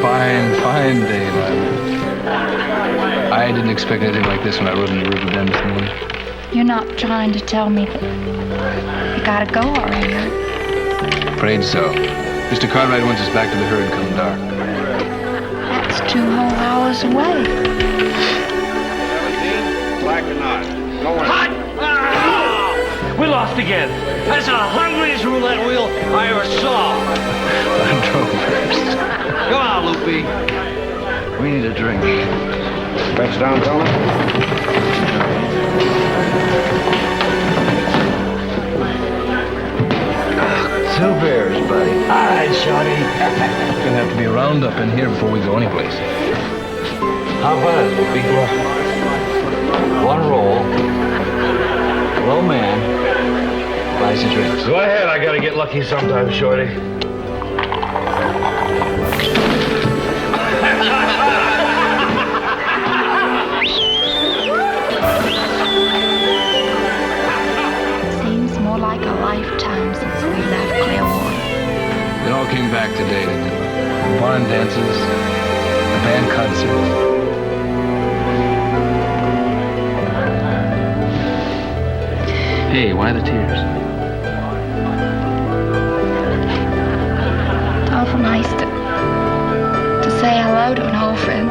Fine day, Lila. I didn't expect anything like this when I rode in the river bend this morning. You're not trying to tell me that you gotta go already, huh? Afraid so. Mr. Cartwright wants us back to the herd come dark. That's 2 whole hours away. 17, black or not. Going. Hot! Ah! We lost again. That's the hungriest roulette wheel I ever saw. I drove first. Come on, Loopy. We need a drink. Bets down, gentlemen. Two beers, buddy. All right, Shorty. It's gonna have to be a roundup in here before we go anyplace. How about it, Loopy? 1 roll. Low man buys a drink. Go ahead, I gotta get lucky sometime, Shorty. Seems more like a lifetime since we left Clearwater. It all came back today, didn't it? The barn dances, the band concerts. Hey, why the tears? It's awful nice to say hello to an old friend.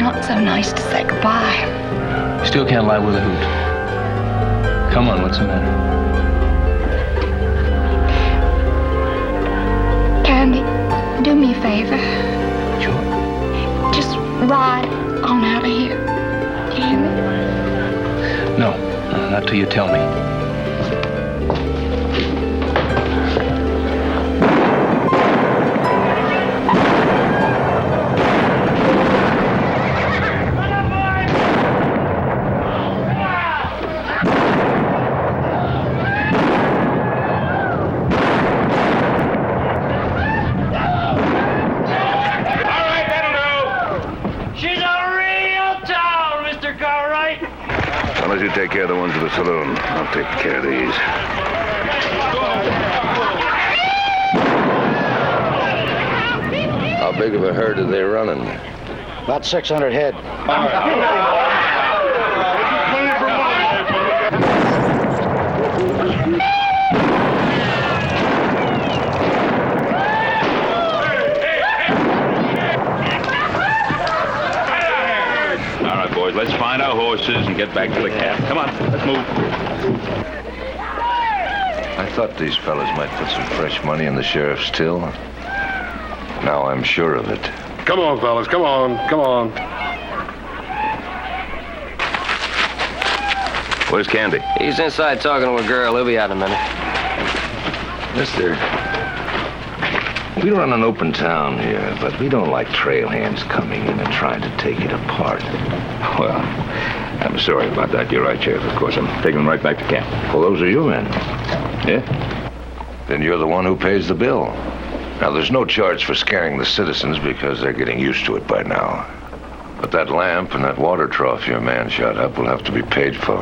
Not so nice to say goodbye. Still can't lie with a hoot. Come on, what's the matter? Candy, do me a favor. Sure. Just ride on out of here. Do you hear me? No, not till you tell me. You take care of the ones in the saloon. I'll take care of these. How big of a herd are they running? About 600 head. Let's find our horses and get back to the camp. Come on, let's move. I thought these fellas might put some fresh money in the sheriff's till. Now I'm sure of it. Come on, fellas. Come on. Come on. Where's Candy? He's inside talking to a girl. He'll be out in a minute. Mister, we run an open town here, but we don't like trail hands coming in and trying to take it apart. Well, I'm sorry about that. You're right, Sheriff. Of course, I'm taking them right back to camp. Well, those are your men. Yeah? Then you're the one who pays the bill. Now, there's no charge for scaring the citizens because they're getting used to it by now. But that lamp and that water trough your man shot up will have to be paid for.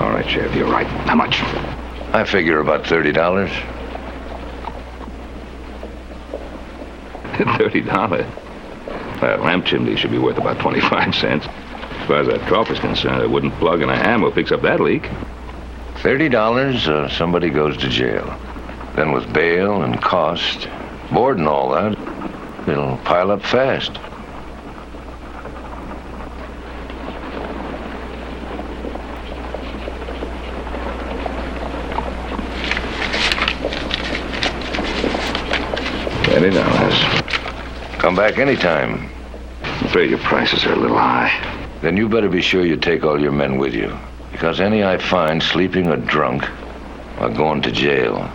All right, Sheriff, you're right. How much? I figure about $30. $30? That lamp chimney should be worth about 25 cents. As far as that trough is concerned, a wooden plug and a hammer fix up that leak. $30, somebody goes to jail. Then with bail and cost, board and all that, it'll pile up fast. $20. Come back anytime. I'm afraid your prices are a little high. Then you better be sure you take all your men with you. Because any I find sleeping or drunk are going to jail.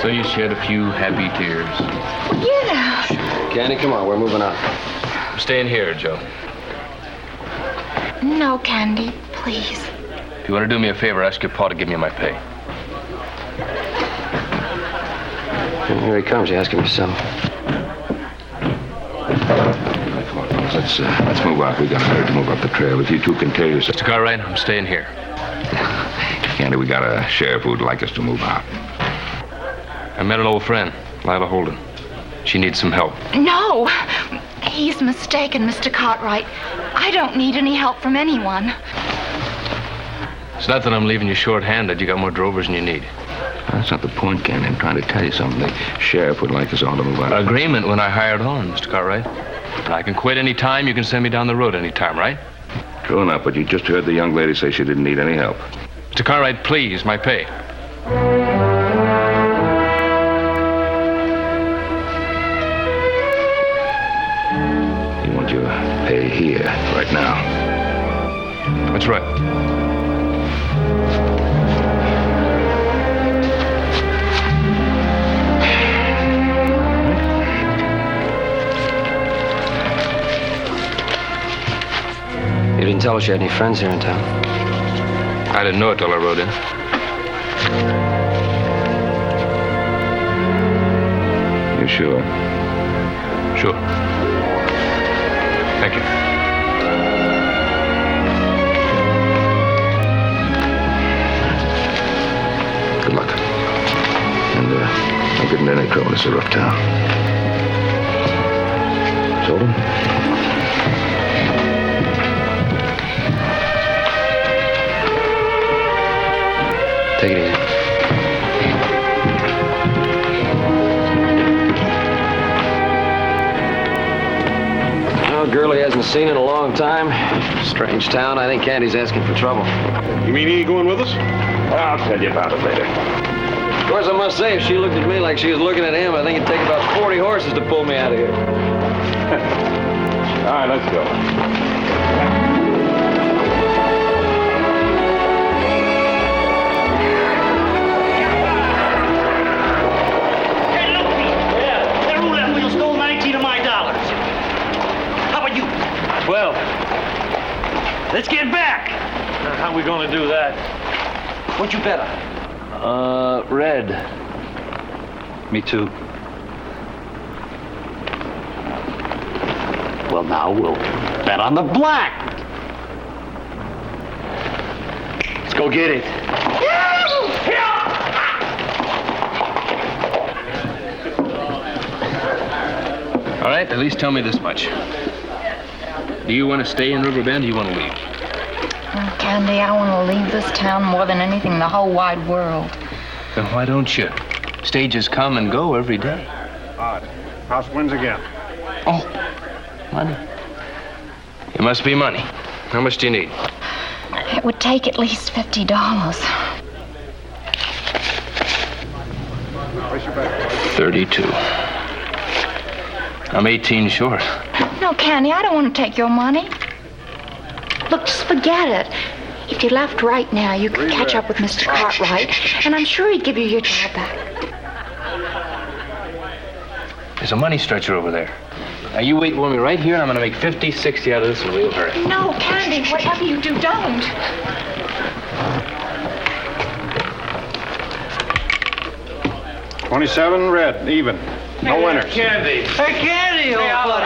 So you shed a few happy tears. Get out. Candy, come on, we're moving on. I'm staying here, Joe. No, Candy, please. If you want to do me a favor, ask your pa to give me my pay. Here he comes. You ask him yourself. Come on, fellas. Let's move out. We got to hurry to move up the trail. If you two can tell yourself. Mr. Cartwright, I'm staying here. Candy, we got a sheriff who'd like us to move out. I met an old friend, Lila Holden. She needs some help. No. He's mistaken, Mr. Cartwright. I don't need any help from anyone. It's not that I'm leaving you short-handed. You got more drovers than you need. That's not the point, Candy. I'm trying to tell you something. The sheriff would like us all to move out. Agreement when I hired on, Mr. Cartwright. And I can quit any time. You can send me down the road any time, right? True enough, but you just heard the young lady say she didn't need any help. Mr. Cartwright, please, my pay. You want your pay here, right now. That's right. You didn't tell us you had any friends here in town. I didn't know it till I rode in. You sure? Sure. Thank you. Good luck. And don't get into any trouble. It's a rough town. Sold him? Take it easy. Well, a girl he hasn't seen in a long time. Strange town. I think Candy's asking for trouble. You mean he going with us? I'll tell you about it later. Of course, I must say, if she looked at me like she was looking at him, I think it'd take about 40 horses to pull me out of here. All right, let's go. Well, let's get back. How are we going to do that? What'd you bet on? Red. Me too. Well, now we'll bet on the black. Let's go get it. All right, at least tell me this much. Do you want to stay in River Bend or do you want to leave? Oh, Candy, I want to leave this town more than anything in the whole wide world. Then why don't you? Stages come and go every day. Odd. House wins again. Oh, money. It must be money. How much do you need? It would take at least $50. Place your bet. 32. I'm 18 short. No, Candy, I don't want to take your money. Look, just forget it. If you left right now, you could catch up with Mr. Cartwright, and I'm sure he'd give you your job back. There's a money stretcher over there. Now, you wait for me right here, and I'm going to make 50, 60 out of this in a real hurry. No, Candy, whatever you do, don't. $27 red, even. No winners. Candy. Hey, Candy, old buddy.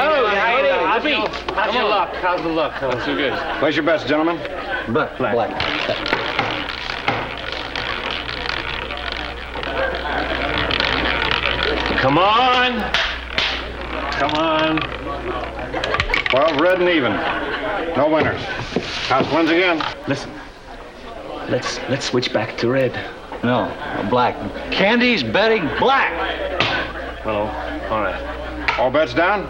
How's your luck? How's the luck? That's so good. Place your bets, gentlemen. Black. Come on. Come on. 12 red and even. No winners. House wins again. Listen. Let's switch back to red. No, black. Candy's betting black. Well, all right. All bets down?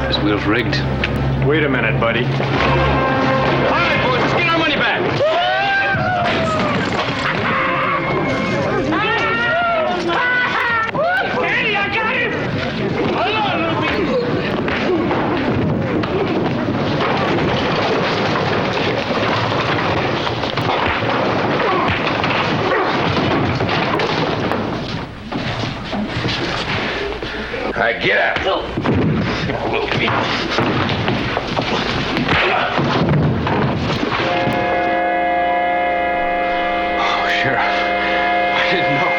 This wheel's rigged. Wait a minute, buddy. All right, boys, let's get our money back. All right, get out. Oh, Sheriff. I didn't know.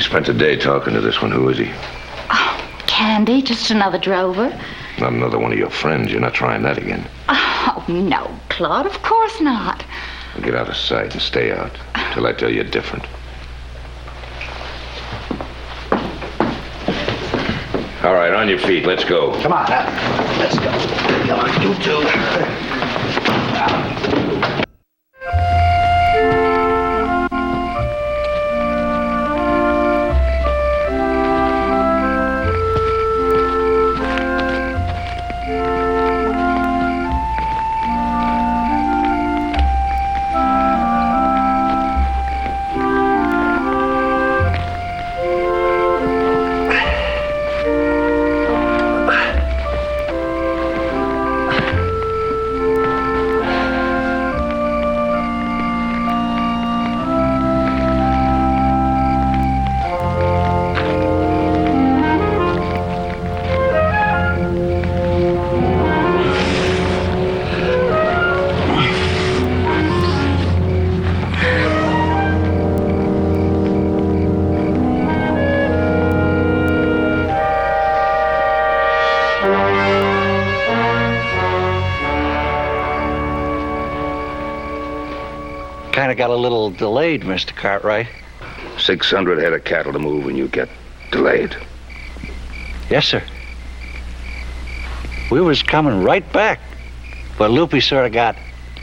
Spent a day talking to this one. Who is he? Oh, Candy, just another drover. Not another one of your friends. You're not trying that again. Oh, no, Claude, of course not. Well, get out of sight and stay out till I tell you different. All right, on your feet. Let's go. Come on, let's go. Come on, you two. Kind of got a little delayed, Mr. Cartwright. 600 head of cattle to move and you get delayed. Yes, sir. We was coming right back, but Loopy sort of got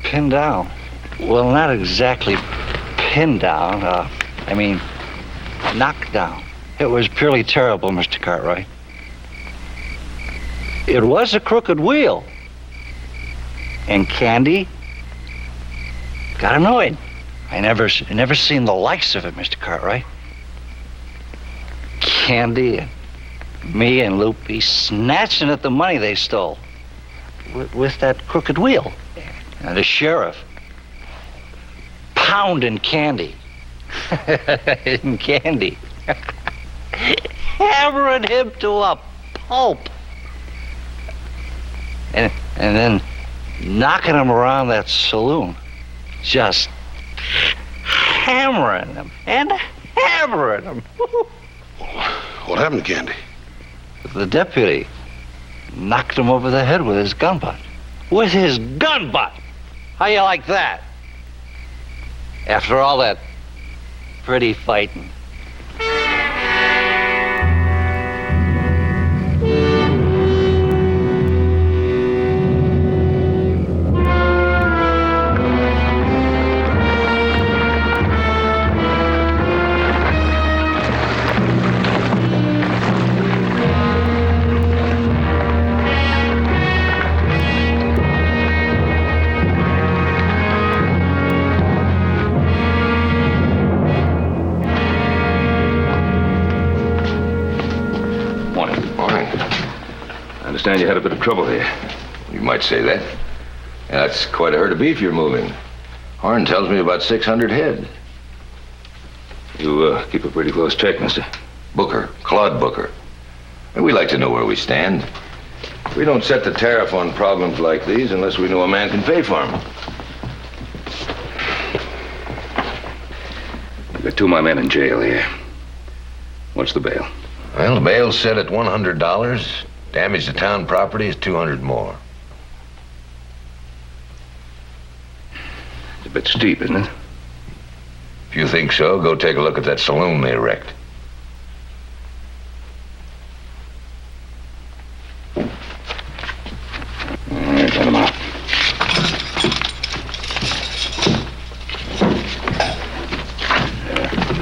pinned down. Well, not exactly pinned down. I mean, knocked down. It was purely terrible, Mr. Cartwright. It was a crooked wheel. And Candy got annoyed. I never seen the likes of it, Mr. Cartwright. Candy and me and Loopy snatching at the money they stole with that crooked wheel. And the sheriff pounding Candy. And Candy hammering him to a pulp. And then knocking him around that saloon. Just hammering him and hammering him. What happened to Candy? The deputy knocked him over the head with his gun butt. With his gun butt! How you like that? After all that pretty fighting. I understand you had a bit of trouble here. You might say that. Yeah, that's quite a herd of beef you're moving. Horn tells me about 600 head. You keep a pretty close check, mister. Booker, Claude Booker. And we like to know where we stand. We don't set the tariff on problems like these unless we know a man can pay for them. You got two of my men in jail here. What's the bail? Well, the bail's set at $100. Damage to town property is $200 more. a bit steep, isn't it? If you think so, go take a look at that saloon they wrecked. All right, let him out.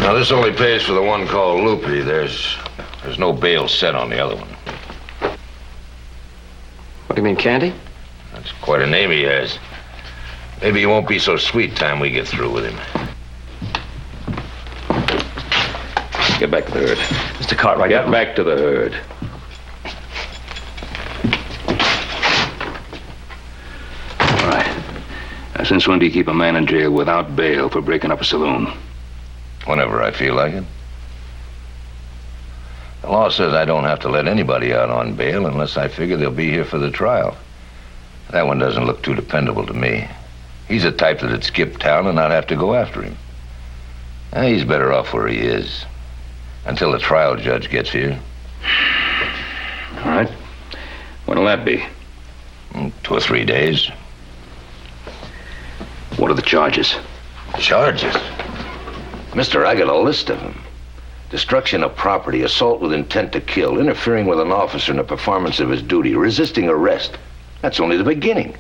Now, this only pays for the one called Loopy. There's no bail set on the other one. What do you mean, Candy? That's quite a name he has. Maybe he won't be so sweet time we get through with him. Get back to the herd. Mr. Cartwright. Get back to the herd. All right. Now, since when do you keep a man in jail without bail for breaking up a saloon? Whenever I feel like it. The law says I don't have to let anybody out on bail unless I figure they'll be here for the trial. That one doesn't look too dependable to me. He's the type that'd skip town and not have to go after him. He's better off where he is. Until the trial judge gets here. All right. When'll that be? 2 or 3 days. What are the charges? Charges? Mister, I got a list of them. Destruction of property, assault with intent to kill, interfering with an officer in the performance of his duty, resisting arrest. That's only the beginning.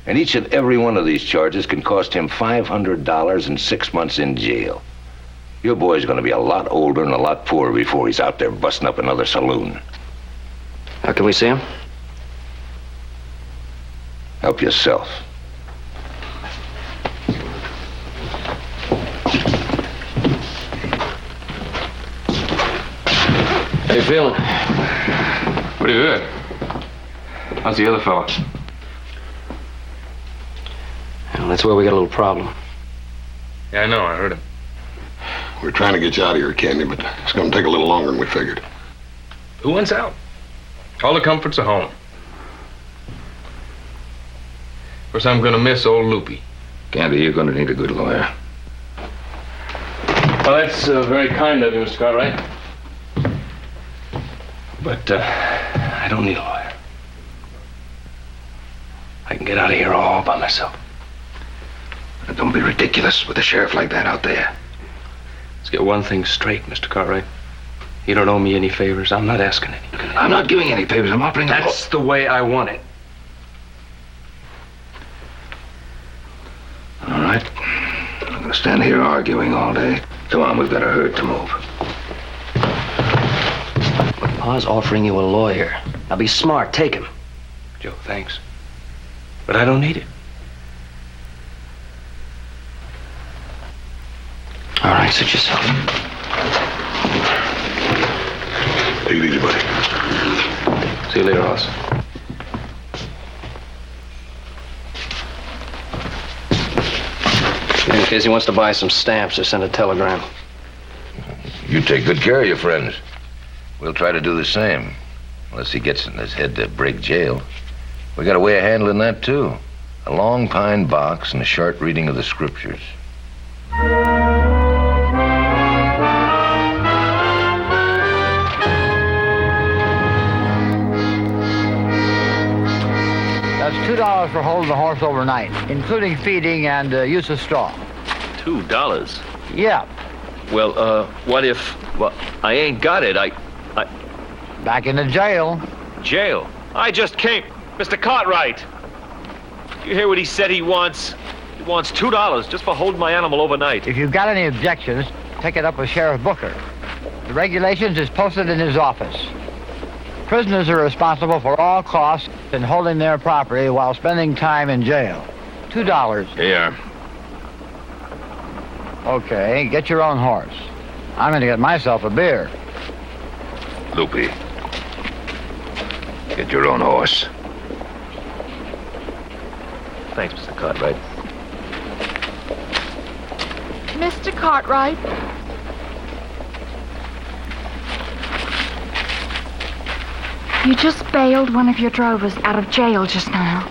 And each and every one of these charges can cost him $500 and 6 months in jail. Your boy's gonna be a lot older and a lot poorer before he's out there busting up another saloon. How can we see him? Help yourself. How you feeling? Pretty good. How's the other fella? Well, that's where we got a little problem. Yeah, I know. I heard him. We're trying to get you out of here, Candy, but it's going to take a little longer than we figured. Who wants out? All the comforts of home. Of course, I'm going to miss old Loopy. Candy, you're going to need a good lawyer. Well, that's very kind of you, Mr. Cartwright. But I don't need a lawyer. I can get out of here all by myself. Now, don't be ridiculous with a sheriff like that out there. Let's get one thing straight, Mr. Cartwright. You don't owe me any favors. I'm not asking any. I'm not giving any favors. I'm offering. That's the way I want it. All right. I'm going to stand here arguing all day. Come on, we've got a herd to move. Pa's offering you a lawyer. Now be smart. Take him. Joe, thanks. But I don't need it. All right, suit yourself. Take it easy, buddy. See you later, Hoss. In case he wants to buy some stamps or send a telegram. You take good care of your friends. We'll try to do the same. Unless he gets it in his head to break jail. We got a way of handling that, too. A long pine box and a short reading of the scriptures. That's $2 for holding the horse overnight, including feeding and use of straw. $2? Yeah. Well, what if... Well, I ain't got it. I... Back in the jail. Jail? I just came... Mr. Cartwright! You hear what he said he wants? He wants $2 just for holding my animal overnight. If you've got any objections, take it up with Sheriff Booker. The regulations is posted in his office. Prisoners are responsible for all costs in holding their property while spending time in jail. $2. Here. Okay, get your own horse. I'm going to get myself a beer. Loopy. Get your own horse. Thanks, Mr. Cartwright. Mr. Cartwright? You just bailed one of your drovers out of jail just now.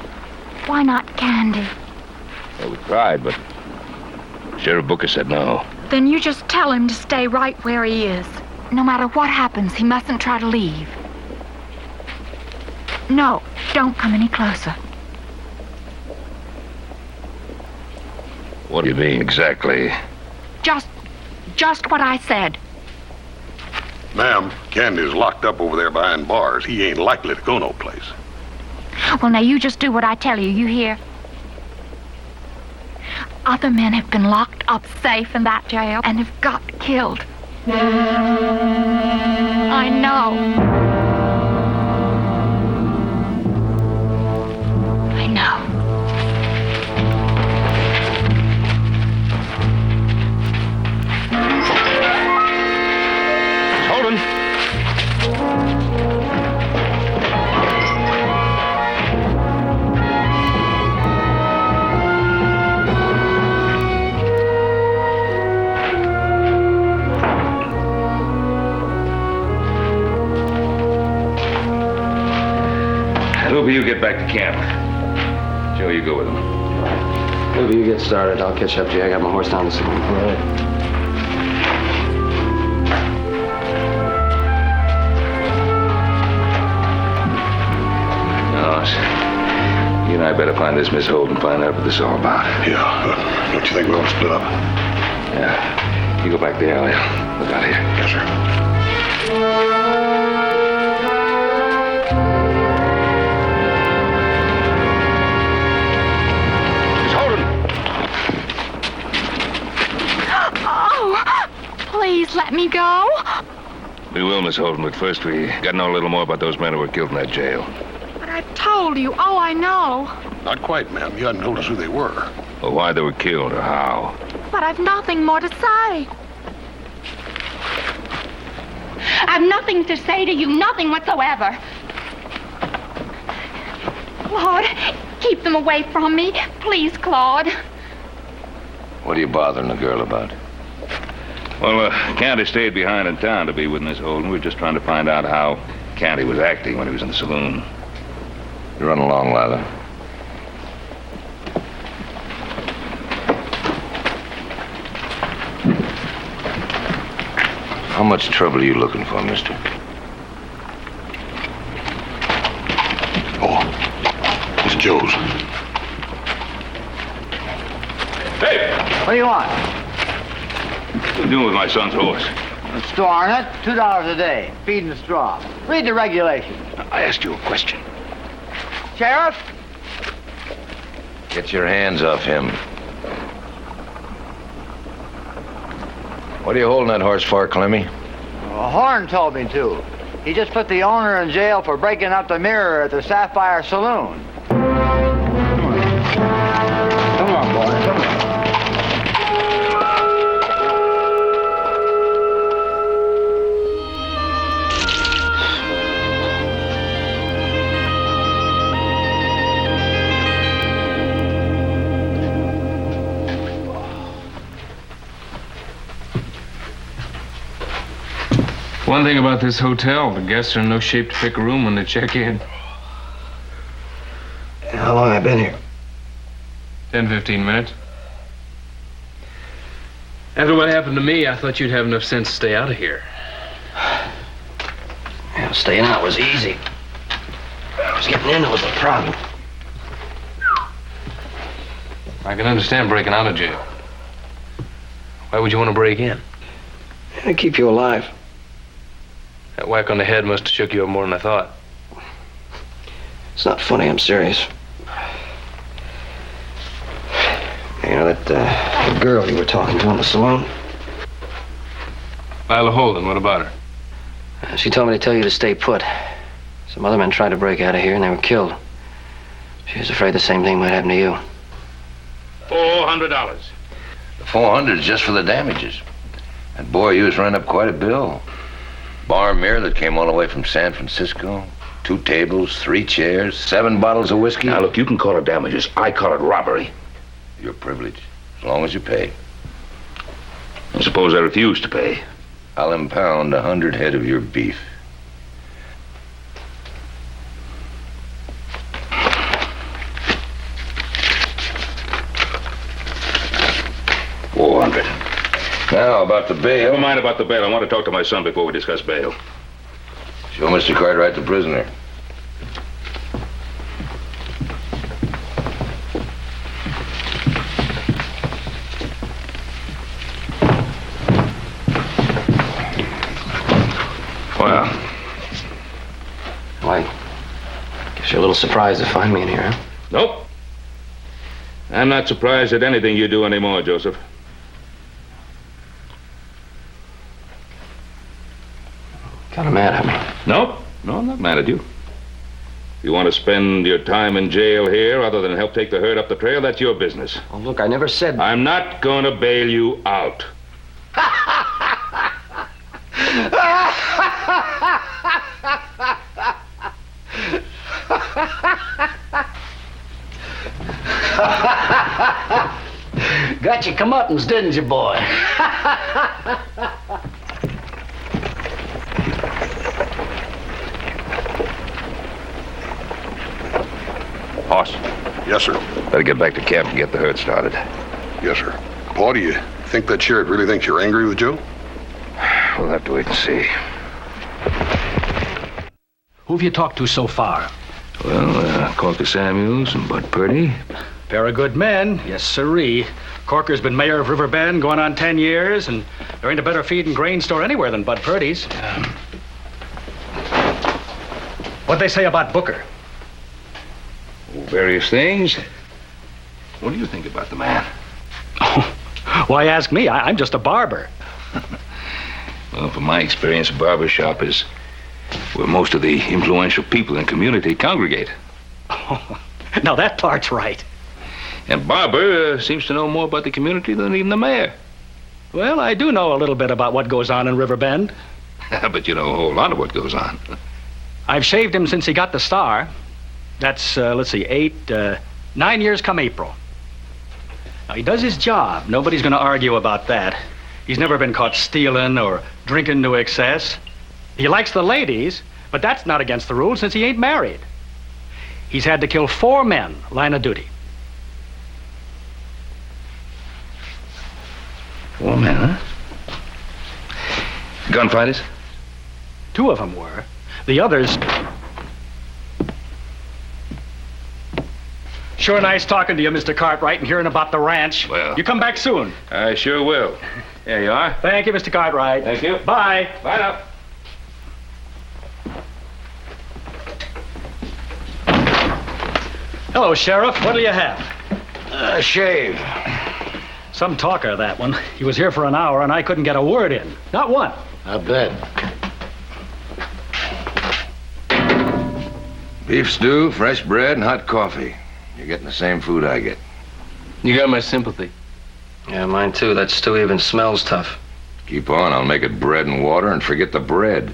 Why not Candy? Well, we tried, but Sheriff Booker said no. Then you just tell him to stay right where he is. No matter what happens, he mustn't try to leave. No, don't come any closer. What do you mean, exactly? Just what I said. Ma'am, Candy's locked up over there behind bars. He ain't likely to go no place. Well, now you just do what I tell you. You hear? Other men have been locked up safe in that jail and have got killed. I know. I know. Holden. Luby, you get back to camp. Joe, you go with him. Maybe you get started. I'll catch up to you. I got my horse down the saloon. All right. You and I better find this Miss Holden, find out what this is all about. Yeah. Don't you think we ought to split up? Yeah. You go back there, I'll look out here. Yes, sir. Please let me go. We will, Miss Holden, but first we got to know a little more about those men who were killed in that jail. But I've told you. Oh, I know. Not quite, ma'am. You hadn't told us who they were. Or why they were killed, or how. But I've nothing more to say. I've nothing to say to you, nothing whatsoever. Claude, keep them away from me. Please, Claude. What are you bothering the girl about? Well, Candy stayed behind in town to be with Miss Holden. We were just trying to find out how Candy was acting when he was in the saloon. You run along, Lila. How much trouble are you looking for, mister? Oh, it's Joe's. Hey! What do you want? What are you doing with my son's horse? Storing it, $2 a day, feeding the straw. Read the regulations. I asked you a question. Sheriff? Get your hands off him. What are you holding that horse for, Clemmy? Horn told me to. He just put the owner in jail for breaking out the mirror at the Sapphire Saloon. Come on, boy. Come on. One thing about this hotel, the guests are in no shape to pick a room when they check in. How long have I been here? 10, 15 minutes. After what happened to me, I thought you'd have enough sense to stay out of here. Yeah, staying out was easy. I was getting in was the problem. I can understand breaking out of jail. Why would you want to break in? To keep you alive. That whack on the head must have shook you up more than I thought. It's not funny, I'm serious. You know, that girl you were talking to in the saloon? Lila Holden, what about her? She told me to tell you to stay put. Some other men tried to break out of here and they were killed. She was afraid the same thing might happen to you. $400. The 400 is just for the damages. And boy, you was running up quite a bill. Bar mirror that came all the way from San Francisco. 2 tables, 3 chairs, 7 bottles of whiskey. Now, look, you can call it damages. I call it robbery. Your privilege, as long as you pay. And suppose I refuse to pay? I'll impound 100 head of your beef. $400. Now, about the bail. Never mind about the bail. I want to talk to my son before we discuss bail. Show Mr. Cartwright the prisoner. I guess you're a little surprised to find me in here, huh? Nope. I'm not surprised at anything you do anymore, Joseph. Kind of mad at me. Nope. No, I'm not mad at you. If you want to spend your time in jail here other than help take the herd up the trail, that's your business. Oh, look, I never said... I'm not going to bail you out. Got your comeuppance, didn't you, boy? Hoss. Yes, sir. Better get back to camp and get the herd started. Yes, sir. Paul, do you think that sheriff really thinks you're angry with Joe? We'll have to wait and see. Who have you talked to so far? Well, Corker Samuels and Bud Purdy. Pair of good men, yes sirree. Corker's been mayor of Riverbend going on 10 years, and there ain't a better feed and grain store anywhere than Bud Purdy's. What'd they say about Booker? Various things. What do you think about the man? Oh, why ask me? I'm just a barber. Well, from my experience, a barber shop is where most of the influential people in the community congregate. Oh, now that part's right. And Barber seems to know more about the community than even the mayor. Well, I do know a little bit about what goes on in Riverbend. But you know a whole lot of what goes on. I've shaved him since he got the star. That's, let's see, 9 years come April. Now, he does his job. Nobody's going to argue about that. He's never been caught stealing or drinking to excess. He likes the ladies, but that's not against the rules since he ain't married. He's had to kill 4 men, line of duty. 4 men, huh? Gunfighters? 2 of them were. The others... Sure nice talking to you, Mr. Cartwright, and hearing about the ranch. Well... You come back soon. I sure will. There you are. Thank you, Mr. Cartwright. Thank you. Bye. Bye now. Hello, Sheriff. What'll you have? A shave. Some talker, that one. He was here for an hour, and I couldn't get a word in. Not one. I bet. Beef stew, fresh bread, and hot coffee. You're getting the same food I get. You got my sympathy. Yeah, mine too. That stew even smells tough. Keep on, I'll make it bread and water and forget the bread.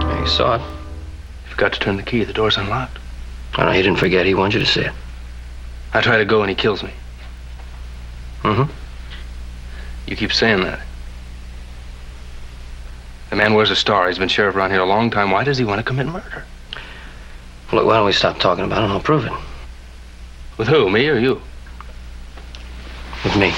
Yeah, he saw it. You forgot to turn the key. The door's unlocked. Oh, no, he didn't forget. He wanted you to see it. I try to go and he kills me. Mm-hmm. You keep saying that. The man wears a star. He's been sheriff around here a long time. Why does he want to commit murder? Look, why don't we stop talking about it and I'll prove it. With who, me or you? With me.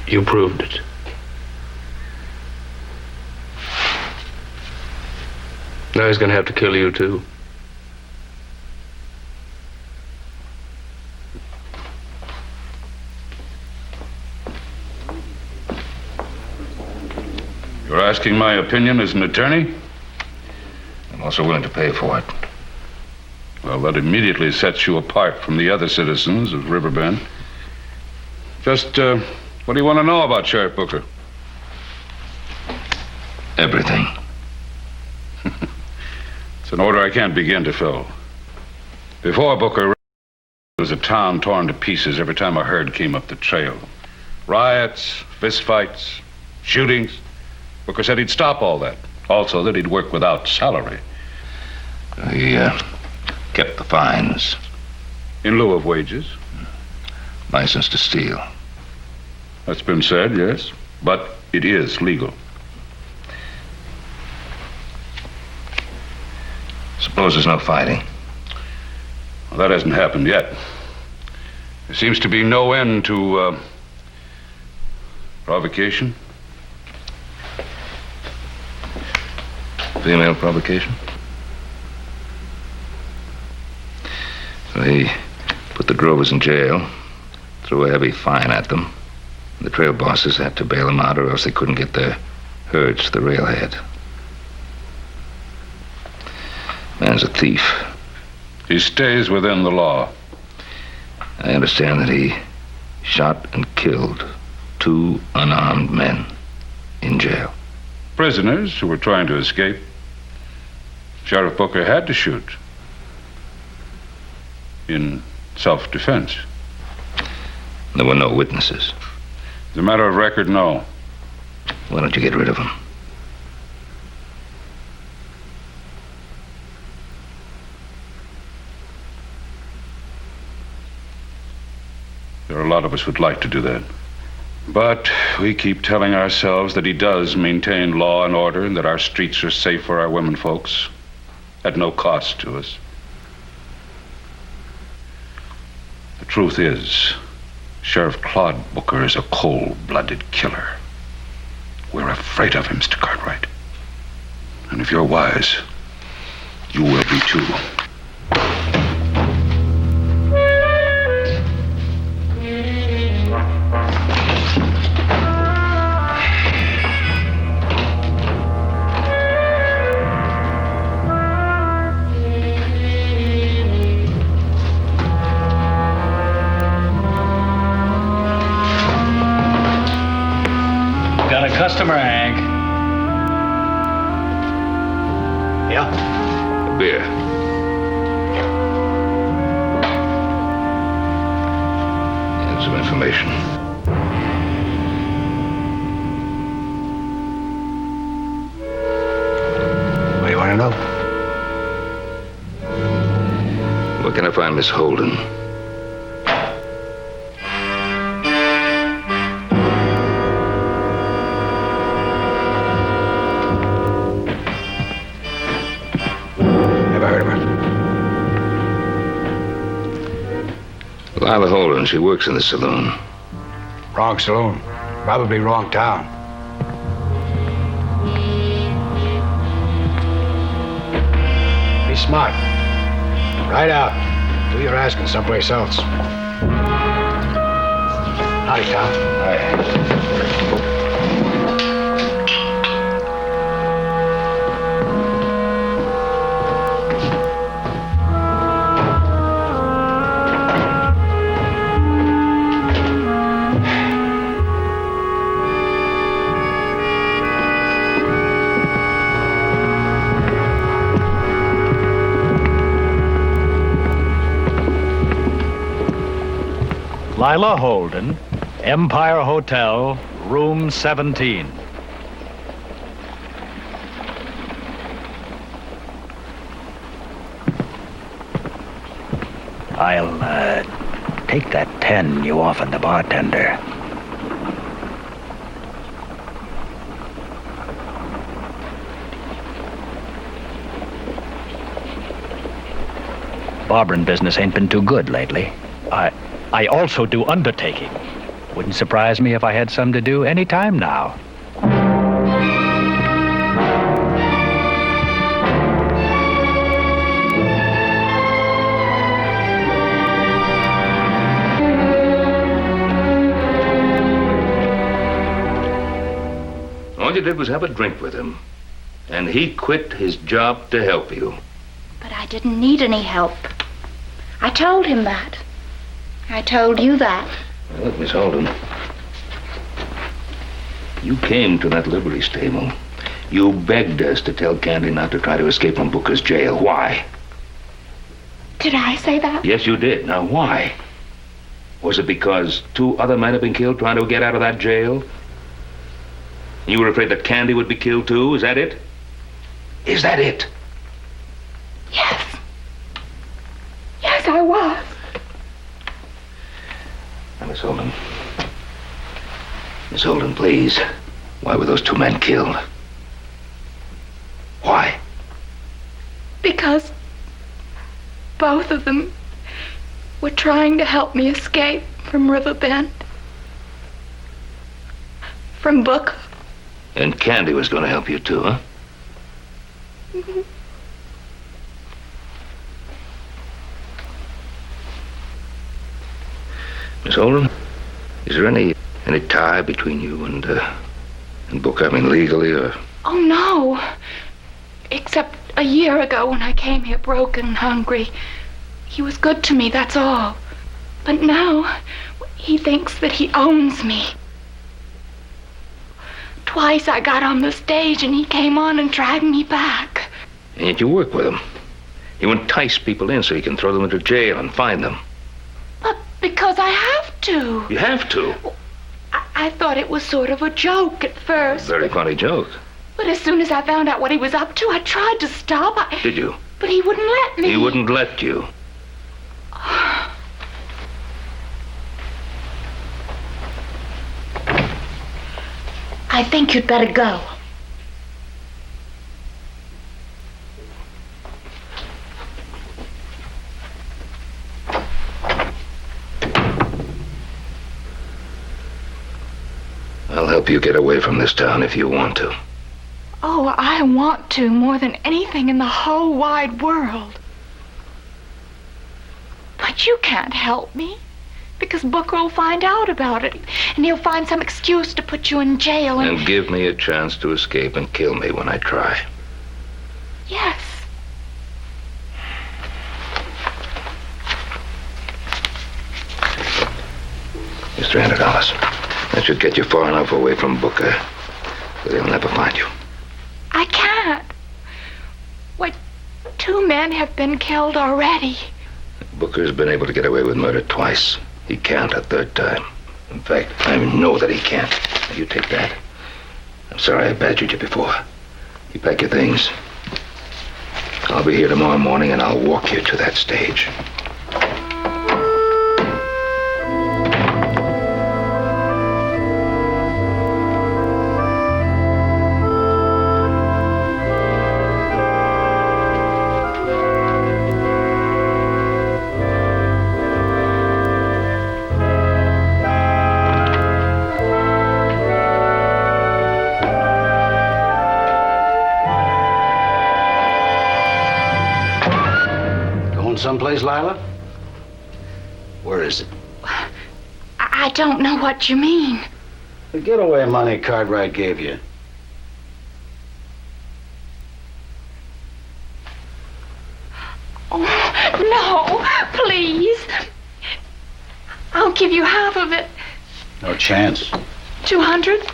You proved it. Now he's gonna have to kill you too. You're asking my opinion as an attorney? And Also willing to pay for it. Well, that immediately sets you apart from the other citizens of Riverbend. Just, what do you want to know about Sheriff Booker? Everything. It's an order I can't begin to fill. Before Booker, there was a town torn to pieces every time a herd came up the trail. Riots, fistfights, shootings. Booker said he'd stop all that. Also that he'd work without salary. He kept the fines. In lieu of wages. License to steal. That's been said, yes. But it is legal. Suppose there's no fighting. Well, that hasn't happened yet. There seems to be no end to provocation. Female provocation? So he put the drovers in jail, threw a heavy fine at them. The trail bosses had to bail them out or else they couldn't get their herds to the railhead. Man's a thief. He stays within the law. I understand that he shot and killed 2 unarmed men in jail. Prisoners who were trying to escape. Sheriff Booker had to shoot. In self-defense. There were no witnesses. As a matter of record, no. Why don't you get rid of them? There are a lot of us who'd like to do that. But we keep telling ourselves that he does maintain law and order and that our streets are safe for our women folks at no cost to us. The truth is, Sheriff Claude Booker is a cold-blooded killer. We're afraid of him, Mr. Cartwright. And if you're wise, you will be too. Customer, Hank. Yeah? A beer. And some information. What do you want to know? Where can I find Miss Holden? Lila Holden, she works in the saloon. Wrong saloon. Probably wrong town. Be smart. Right out. Do your asking someplace else. Howdy, Tom. Hi. Lila Holden, Empire Hotel, room 17. I'll take that 10 you offered the bartender. Barbering business ain't been too good lately. I also do undertaking. Wouldn't surprise me if I had some to do any time now. All you did was have a drink with him. And he quit his job to help you. But I didn't need any help. I told him that. I told you that. Now, look, Miss Holden. You came to that livery stable. You begged us to tell Candy not to try to escape from Booker's jail. Why? Did I say that? Yes, you did. Now, why? Was it because 2 other men have been killed trying to get out of that jail? You were afraid that Candy would be killed, too? Is that it? Is that it? Yes. Yes, I was. Now, Miss Holden. Miss Holden, please. Why were those 2 men killed? Why? Because both of them were trying to help me escape from Riverbend. From Booker. And Candy was going to help you, too, huh? Mm-hmm. Miss Holden, is there any tie between you and Booker? I mean, legally or... Oh, no. Except a year ago when I came here broken and hungry. He was good to me, that's all. But now, he thinks that he owns me. Twice I got on the stage and he came on and dragged me back. And yet you work with him. You entice people in so you can throw them into jail and find them. But because I have to. You have to? I thought it was sort of a joke at first. Very funny joke. But as soon as I found out what he was up to, I tried to stop. Did you? But he wouldn't let me. He wouldn't let you. I think you'd better go. I'll help you get away from this town if you want to. Oh, I want to more than anything in the whole wide world. But you can't help me. Because Booker will find out about it. And he'll find some excuse to put you in jail and... And give me a chance to escape and kill me when I try. Yes. Here's $300. That should get you far enough away from Booker that he'll never find you. I can't. Why, 2 men have been killed already. Booker's been able to get away with murder twice. He can't a 3rd time. In fact, I know that he can't. Now, you take that. I'm sorry I badgered you before. You pack your things. I'll be here tomorrow morning and I'll walk you to that stage. Someplace, Lila? Where is it? I don't know what you mean. The getaway money Cartwright gave you. Oh, no, please. I'll give you half of it. No chance. 200?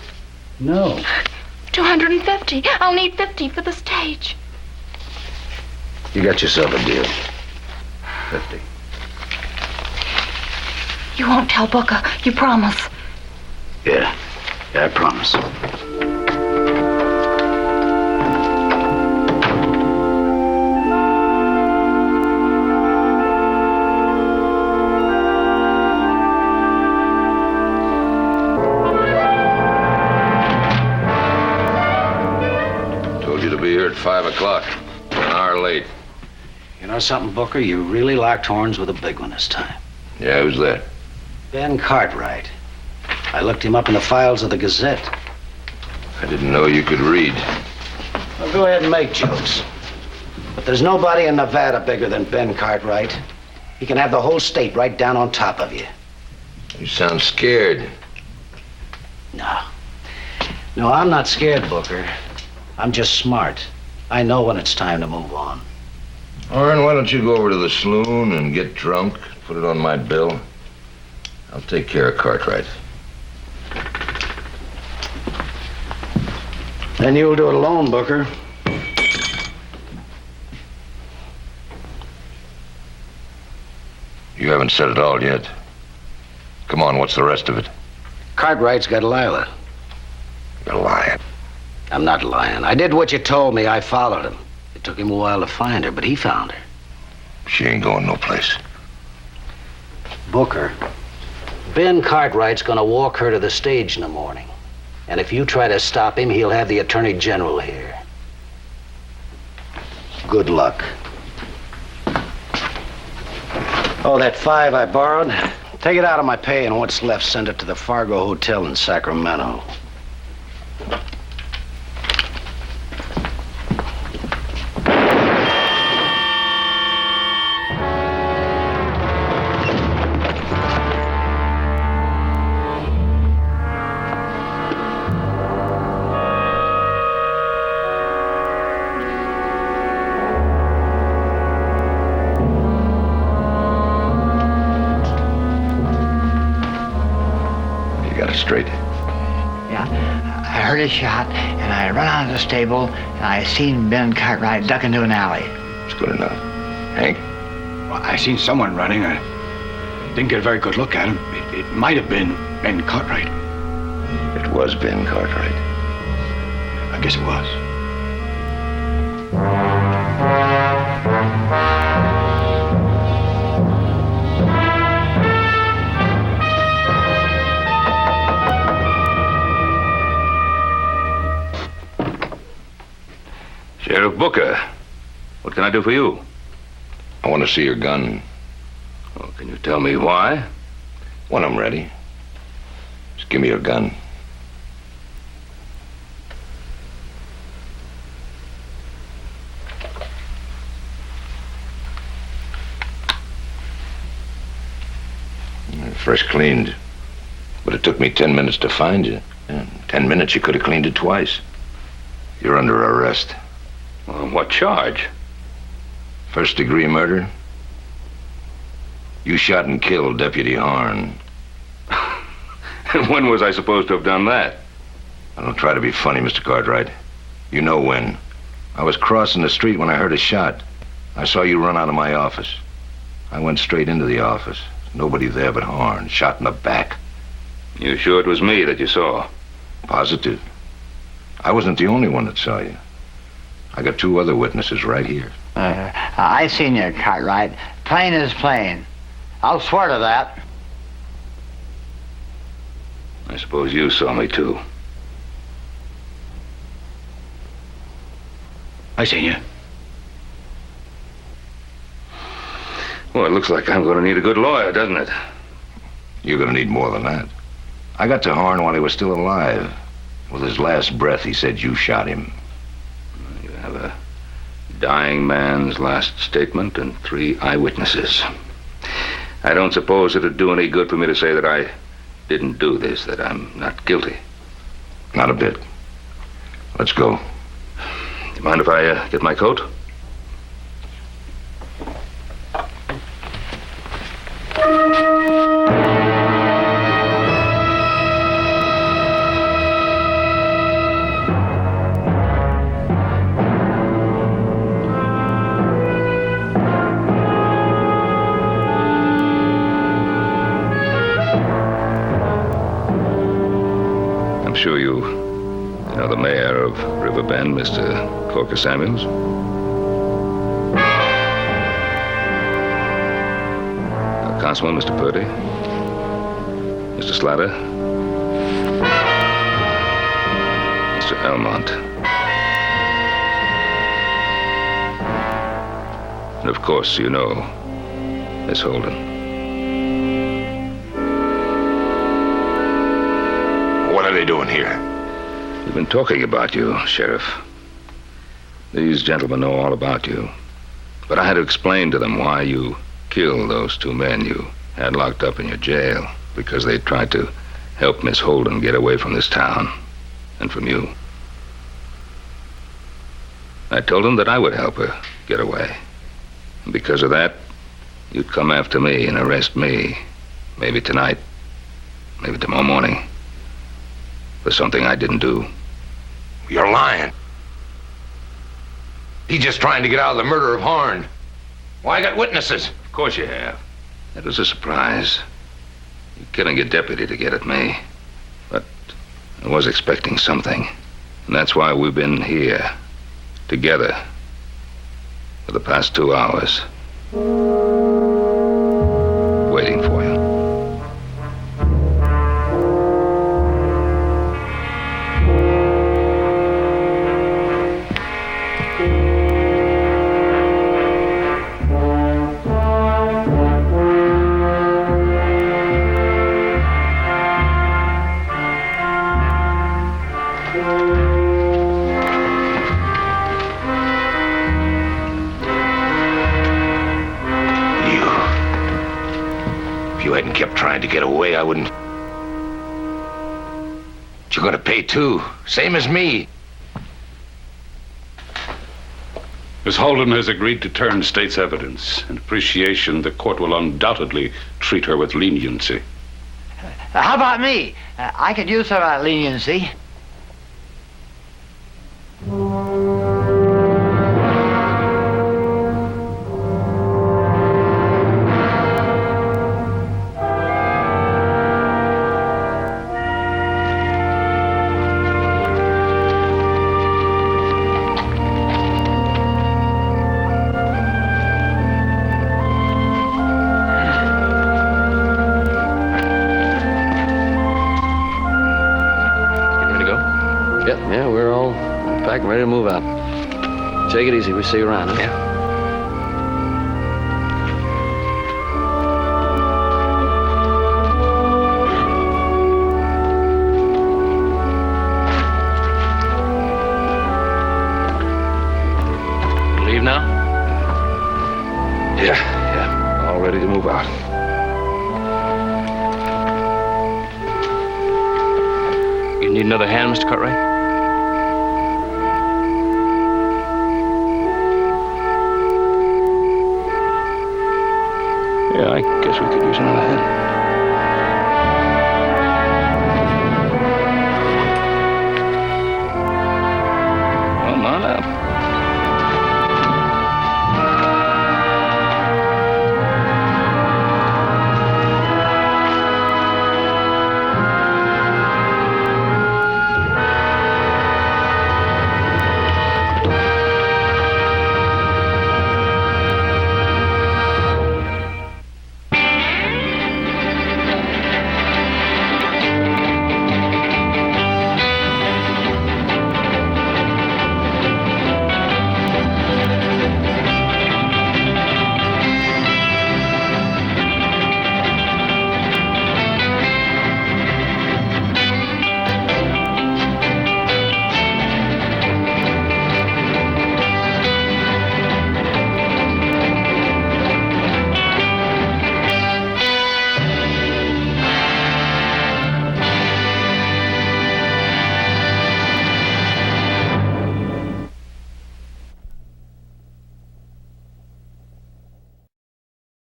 No. 250. I'll need 50 for the stage. You got yourself a deal. 50. You won't tell Booker, you promise? Yeah, I promise. Told you to be here at 5 o'clock. An hour late. You know something, Booker? You really locked horns with a big one this time. Yeah, who's that? Ben Cartwright. I looked him up in the files of the Gazette. I didn't know you could read. Well, go ahead and make jokes. But there's nobody in Nevada bigger than Ben Cartwright. He can have the whole state right down on top of you. You sound scared. No. No, I'm not scared, Booker. I'm just smart. I know when it's time to move on. Warren, why don't you go over to the saloon and get drunk, put it on my bill? I'll take care of Cartwright. Then you'll do it alone, Booker. You haven't said it all yet. Come on, what's the rest of it? Cartwright's got Lila. You're lying. I'm not lying. I did what you told me. I followed him. It took him a while to find her, but he found her. She ain't going no place. Booker, Ben Cartwright's gonna walk her to the stage in the morning. And if you try to stop him, he'll have the Attorney General here. Good luck. Oh, that $5 I borrowed? Take it out of my pay, and what's left, send it to the Fargo Hotel in Sacramento. Straight. Yeah, I heard a shot, and I run out of the stable, and I seen Ben Cartwright duck into an alley. It's good enough. Hank? Well, I seen someone running. I didn't get a very good look at him. It might have been Ben Cartwright. It was Ben Cartwright. I guess it was. Sheriff Booker, what can I do for you? I want to see your gun. Well, can you tell me why? When I'm ready. Just give me your gun. Fresh cleaned. But it took me 10 minutes to find you. In 10 minutes, you could have cleaned it twice. You're under arrest. Well, what charge? First-degree murder. You shot and killed Deputy Harn. And when was I supposed to have done that? I don't try to be funny, Mr. Cartwright. You know when. I was crossing the street when I heard a shot. I saw you run out of my office. I went straight into the office. Nobody there but Harn, shot in the back. You sure it was me that you saw? Positive. I wasn't the only one that saw you. I got 2 other witnesses right here. I seen you, Cartwright. Plain as plain. I'll swear to that. I suppose you saw me, too. I seen you. Well, it looks like I'm going to need a good lawyer, doesn't it? You're going to need more than that. I got to Harn while he was still alive. With his last breath, he said you shot him. You have a dying man's last statement and 3 eyewitnesses. I don't suppose it'd do any good for me to say that I didn't do this, that I'm not guilty. Not a bit. Let's go. Do you mind if I get my coat? I'm sure you know the mayor of Riverbend, Mr. Corker Samuels. Councilman, Mr. Purdy. Mr. Slatter. Mr. Elmont. And of course, you know, Miss Holden. What are they doing here? We've been talking about you, Sheriff. These gentlemen know all about you. But I had to explain to them why you killed those 2 men you had locked up in your jail, because they tried to help Miss Holden get away from this town and from you. I told him that I would help her get away. And because of that, you'd come after me and arrest me. Maybe tonight, maybe tomorrow morning. For something I didn't do. You're lying. He's just trying to get out of the murder of Horn. Well, I got witnesses. Of course you have. It was a surprise. You're killing your deputy to get at me. But I was expecting something. And that's why we've been here, together, for the past 2 hours. Waiting for you. Kept trying to get away, I wouldn't. But you're gonna pay too, same as me. Miss Holden has agreed to turn state's evidence. In appreciation, the court will undoubtedly treat her with leniency. How about me? I could use some leniency. Ready to move out. Take it easy. We'll see you around, huh? Yeah. Leave now? Yeah. All ready to move out. You need another hand, Mr. Cartwright? Yeah, I guess we could use another hand.